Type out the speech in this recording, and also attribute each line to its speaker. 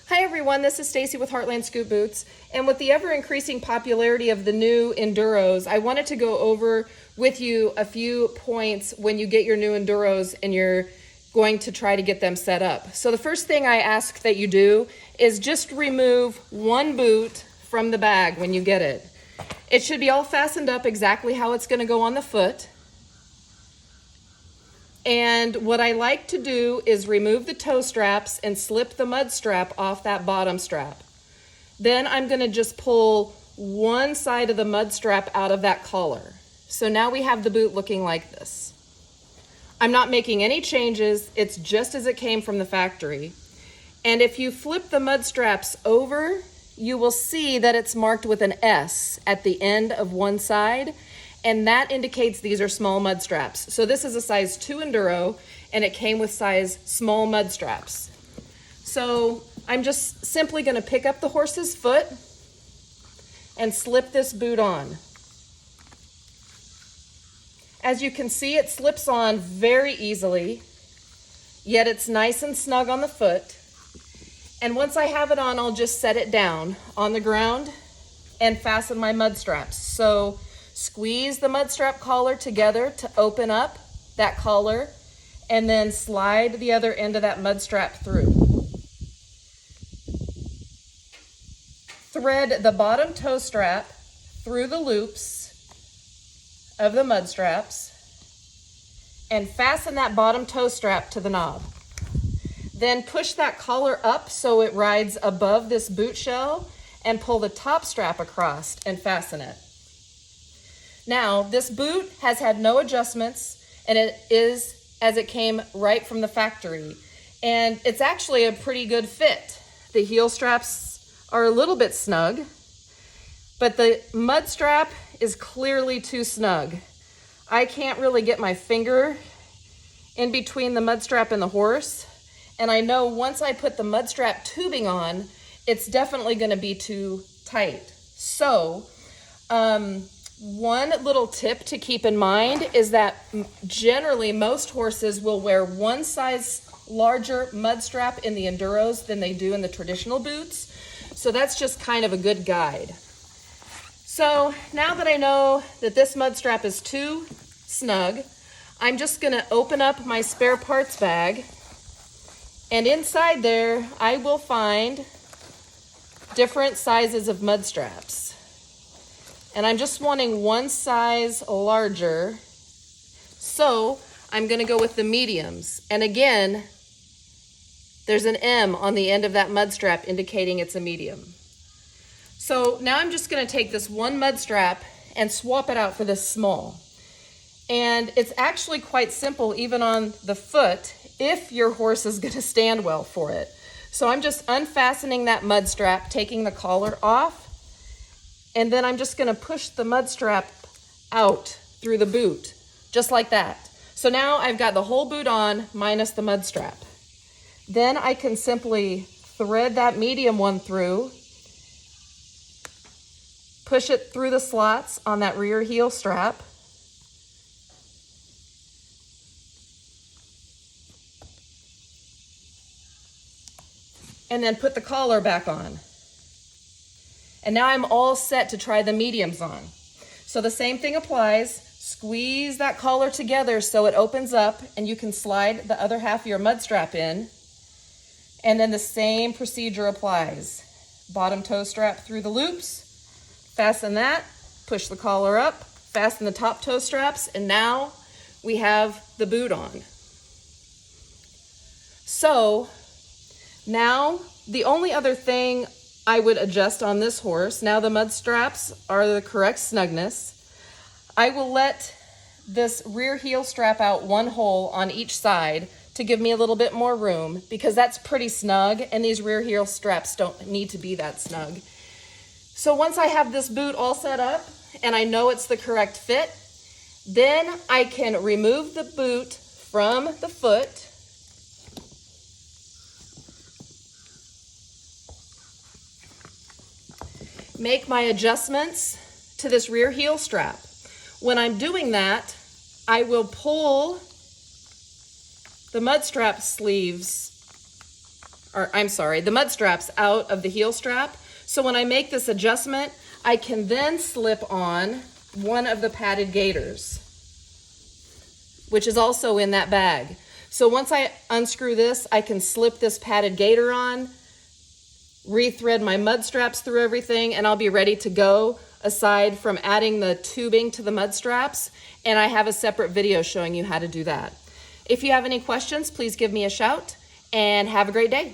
Speaker 1: Hi everyone, this is Stacy with Heartland Scoop Boots, and with the ever-increasing popularity of the new Enduros, I wanted to go over with you a few points when you get your new Enduros and you're going to try to get them set up. So the first thing I ask that you do is just remove one boot from the bag when you get it. It should be all fastened up exactly how it's going to go on the foot. And what I like to do is remove the toe straps and slip the mud strap off that bottom strap. Then I'm going to just pull one side of the mud strap out of that collar. So now we have the boot looking like this. I'm not making any changes. It's just as it came from the factory. And if you flip the mud straps over, you will see that it's marked with an S at the end of one side. And that indicates these are small mud straps. So this is a size 2 Enduro, and it came with size small mud straps. So I'm just simply going to pick up the horse's foot and slip this boot on. As you can see, it slips on very easily, yet it's nice and snug on the foot. And once I have it on, I'll just set it down on the ground and fasten my mud straps. So squeeze the mud strap collar together to open up that collar, and then slide the other end of that mud strap through. Thread the bottom toe strap through the loops of the mud straps and fasten that bottom toe strap to the knob. Then push that collar up so it rides above this boot shell and pull the top strap across and fasten it. Now, this boot has had no adjustments, and it is as it came right from the factory. And it's actually a pretty good fit. The heel straps are a little bit snug, but the mud strap is clearly too snug. I can't really get my finger in between the mud strap and the horse, and I know once I put the mud strap tubing on, it's definitely going to be too tight. So, one little tip to keep in mind is that generally most horses will wear one size larger mud strap in the Enduros than they do in the traditional boots. So that's just kind of a good guide. So now that I know that this mud strap is too snug, I'm just going to open up my spare parts bag, and inside there I will find different sizes of mud straps. And I'm just wanting one size larger, so I'm going to go with the mediums. And again, there's an M on the end of that mud strap indicating it's a medium. So now I'm just going to take this one mud strap and swap it out for this small. And it's actually quite simple even on the foot if your horse is going to stand well for it. So I'm just unfastening that mud strap, taking the collar off, and then I'm just going to push the mud strap out through the boot, just like that. So now I've got the whole boot on minus the mud strap. Then I can simply thread that medium one through, push it through the slots on that rear heel strap, and then put the collar back on. And now I'm all set to try the mediums on. So the same thing applies. Squeeze that collar together so it opens up and you can slide the other half of your mud strap in. And then the same procedure applies. Bottom toe strap through the loops, fasten that, push the collar up, fasten the top toe straps, and now we have the boot on. So now the only other thing I would adjust on this horse, now the mud straps are the correct snugness, I will let this rear heel strap out one hole on each side to give me a little bit more room, because that's pretty snug and these rear heel straps don't need to be that snug. So once I have this boot all set up and I know it's the correct fit, then I can remove the boot from the foot, make my adjustments to this rear heel strap. When I'm doing that, I will pull the mud strap sleeves or I'm sorry, the mud straps out of the heel strap. So when I make this adjustment, I can then slip on one of the padded gaiters, which is also in that bag. So once I unscrew this, I can slip this padded gaiter on, rethread my mud straps through everything, and I'll be ready to go, aside from adding the tubing to the mud straps. And I have a separate video showing you how to do that. If you have any questions, please give me a shout, and have a great day.